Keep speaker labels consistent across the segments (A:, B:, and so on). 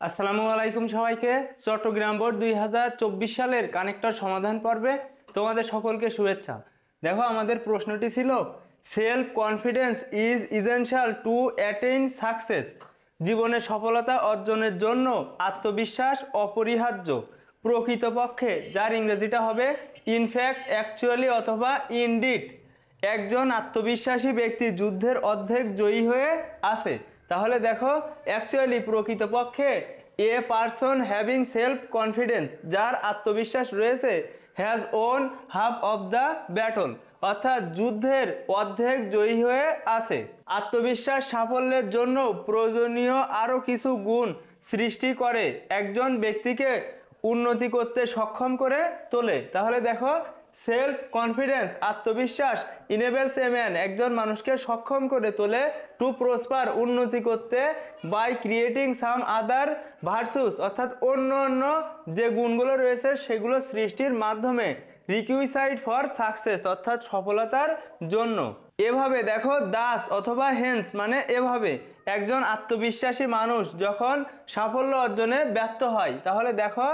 A: আসসালামু আলাইকুম সবাইকে। চট্টগ্রাম বোর্ড 2024 সালের কানেক্টর সমাধান পর্বে তোমাদের সকলকে শুভেচ্ছা। দেখো, আমাদের প্রশ্নটি ছিল self confidence is essential to attain success. জীবনে সফলতা অর্জনের জন্য আত্মবিশ্বাস অপরিহার্য। প্রকৃতপক্ষে, যার ইংরেজিটা হবে ইনফ্যাক্ট, অ্যাকচুয়ালি অথবা ইনডিড। একজন আত্মবিশ্বাসী ব্যক্তি যুদ্ধের অর্ধেক জয়ী হয়ে আছে। তাহলে দেখো, অ্যাকচুয়ালি প্রকৃতপক্ষে a person having self confidence, যার আত্মবিশ্বাস রয়েছে, has won half of the battle, অর্থাৎ যুদ্ধের অর্ধেক জয়ী হয়ে আছে। আত্মবিশ্বাস সাফল্যের জন্য প্রয়োজনীয় আরও কিছু গুণ সৃষ্টি করে একজন ব্যক্তিকে উন্নতি করতে সক্ষম করে তোলে। তাহলে দেখো, সেলফ কনফিডেন্স আত্মবিশ্বাস ইনেবলস এ ম্যান, একজন মানুষকে সক্ষম করে তোলে টু প্রসপার, উন্নতি করতে, by creating some other virtues, অর্থাৎ অন্য অন্য যে গুণগুলো রয়েছে সেগুলো সৃষ্টির মাধ্যমে, রিকুইসাইড ফর সাকসেস, অর্থাৎ সফলতার জন্য। এভাবে দেখো, দাস অথবা হেন্স মানে এভাবে একজন আত্মবিশ্বাসী মানুষ যখন সাফল্য অর্জনে ব্যর্থ হয়। তাহলে দেখো,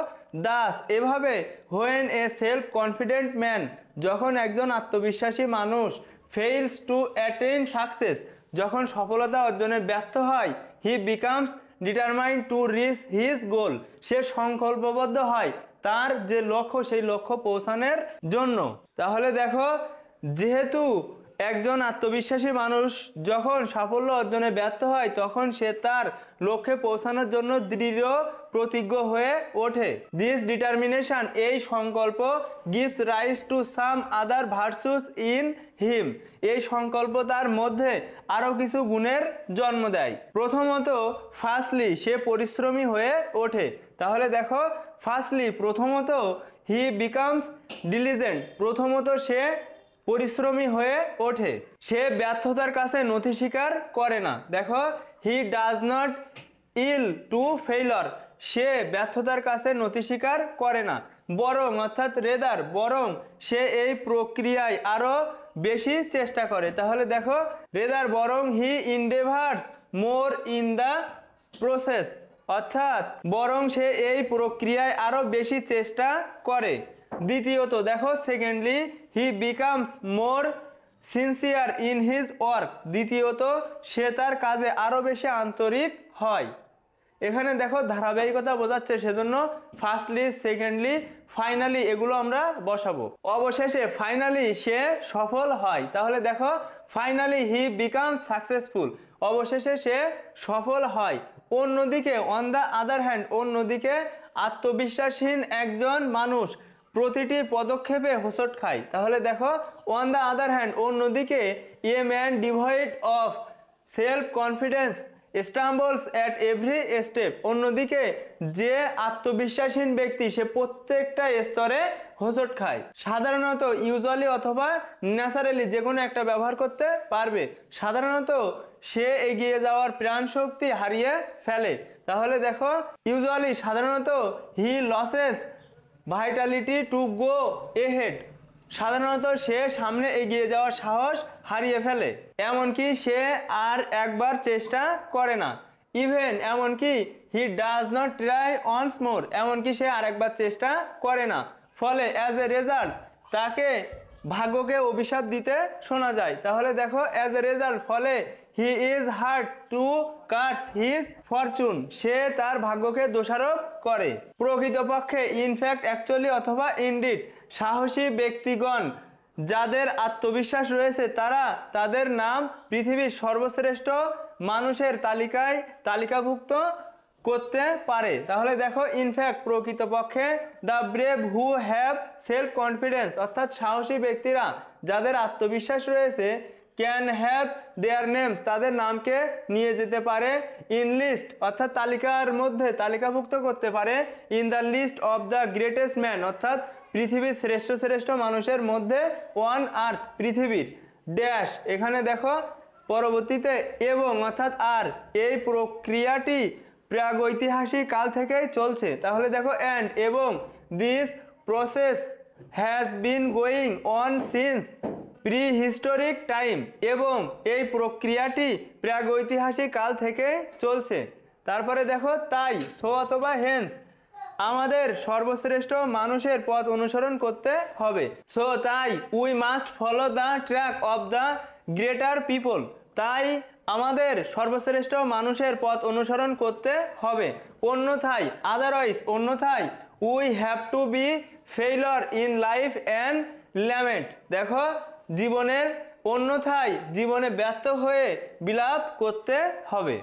A: দাস এভাবে when a self confident man, যখন একজন আত্মবিশ্বাসী মানুষ ফেইলস টু অ্যাটেইন সাকসেস, যখন সফলতা অর্জনে ব্যর্থ হয়, he becomes determined to reach his goal, সে সংকল্পবদ্ধ হয় তার যে লক্ষ্য সেই লক্ষ্য পৌঁছানোর জন্য। তাহলে দেখো, যেহেতু একজন আত্মবিশ্বাসী মানুষ যখন সাফল্য অর্জনে ব্যর্থ হয় তখন সে তার লক্ষ্যে পৌঁছানোর জন্য দৃঢ় প্রতিজ্ঞ হয়ে ওঠে। দিস ডিটারমিনেশন, এই সংকল্প, gives rise to some other virtues in him, এই সংকল্প তার মধ্যে আরও কিছু গুণের জন্ম দেয়। প্রথমত, ফার্স্টলি, সে পরিশ্রমী হয়ে ওঠে। তাহলে দেখো, ফার্স্টলি প্রথমত, হি বিকামস ডিলিজেন্ট, প্রথমত সে পরিশ্রমী হয়ে ওঠে। সে ব্যর্থতার কাছে নথি স্বীকার করে না। দেখো, he does not yield to failure, সে ব্যর্থতার কাছে নথি স্বীকার করে না, বরং অর্থাৎ রেদার, বরং সে এই প্রক্রিয়ায় আরো বেশি চেষ্টা করে। তাহলে দেখো, রেদার বরং, হি ইনডেভার্স মোর ইন দ্য প্রসেস, অর্থাৎ বরং সে এই প্রক্রিয়ায় আরো বেশি চেষ্টা করে। দ্বিতীয়ত দেখো, secondly, he becomes more sincere in his work, দ্বিতীয়ত সে তার কাজে আরো বেশি আন্তরিক হয়। এখানে দেখো ধারাবাহিকতা বোঝাচ্ছে, সেজন্য ফার্স্টলি, সেকেন্ডলি, ফাইনালি এগুলো আমরা বসাবো। অবশেষে ফাইনালি সে সফল হয়। তাহলে দেখো, ফাইনালি হি বিকামস সাকসেসফুল, অবশেষে সে সফল হয়। অন্যদিকে, অন দ্য আদার হ্যান্ড, অন্যদিকে আত্মবিশ্বাসহীন একজন মানুষ প্রতিটি পদক্ষেপে হোঁচট খায়। তাহলে দেখো, অন দ্য আদার হ্যান্ড, অন্যদিকে, a man devoid of self confidence stumbles at every step, অন্যদিকে যে আত্মবিশ্বাসহীন ব্যক্তি সে প্রত্যেকটা স্তরে হোঁচট খায়। সাধারণত, ইউজুয়ালি অথবা ন্যাচারালি যে কোনো একটা ব্যবহার করতে পারবে। সাধারণত সে এগিয়ে যাওয়ার প্রাণ শক্তি হারিয়ে ফেলে। তাহলে দেখো, ইউজুয়ালি সাধারণত, he loses vitality to go ahead, সাধারণত সে সামনে এগিয়ে যাওয়ার সাহস হারিয়ে ফেলে, এমনকি সে আর একবার চেষ্টা করে না। ইভেন, এমনকি, he does not try once more, এমনকি সে আর একবার চেষ্টা করে না। ফলে অ্যাজ এ রেজাল্ট, তাকে ভাগ্যকে অভিশাপ দিতে শোনা যায়। তাহলে দেখো, অ্যাজ এ রেজাল্ট, ফলে, he is hard to curse his fortune, সে তার ভাগ্যকে দোষারোপ করে। প্রকৃতপক্ষে, ইনফ্যাক্ট, অ্যাকচুয়ালি অথবা ইনডিড, সাহসী ব্যক্তিগণ যাদের আত্মবিশ্বাস রয়েছে তারা তাদের নাম পৃথিবীর সর্বশ্রেষ্ঠ মানুষের তালিকায় তালিকাভুক্ত করতে পারে। তাহলে দেখো, ইনফ্যাক্ট প্রকৃতপক্ষে, the brave who have self confidence, অর্থাৎ সাহসী ব্যক্তিরা যাদের আত্মবিশ্বাস রয়েছে, ক্যান হ্যাভ দেয়ার নেমস, তাদের নামকে নিয়ে যেতে পারে, ইন লিস্ট, অর্থাৎ তালিকার মধ্যে তালিকাভুক্ত করতে পারে, in the list of the greatest man, অর্থাৎ পৃথিবীর শ্রেষ্ঠ শ্রেষ্ঠ মানুষের মধ্যে, ওয়ান আর্থ, পৃথিবীর, ড্যাশ, এখানে দেখো পরবর্তীতে এবং, অর্থাৎ আর, এই প্রক্রিয়াটি প্রাগৈতিহাসিক কাল থেকেই চলছে। তাহলে দেখো, অ্যান্ড, এবং, this process has been going on since pre historic time, এবং এই প্রক্রিয়াটি প্রাগৈতিহাসিক কাল থেকে চলছে। তারপরে দেখো তাই, সো অথবা হেন্স, আমাদের সর্বশ্রেষ্ঠ মানুষের পথ অনুসরণ করতে হবে। সো তাই, we must follow the track of the greater people, তাই আমাদের সর্বশ্রেষ্ঠ মানুষের পথ অনুসরণ করতে হবে। অন্যথায়, আদারওয়াইজ, অন্যথায়, we have to be failure in life and lament, দেখো জীবনের অন্যথায় জীবনে ব্যর্থ হয়ে বিলাপ করতে হবে।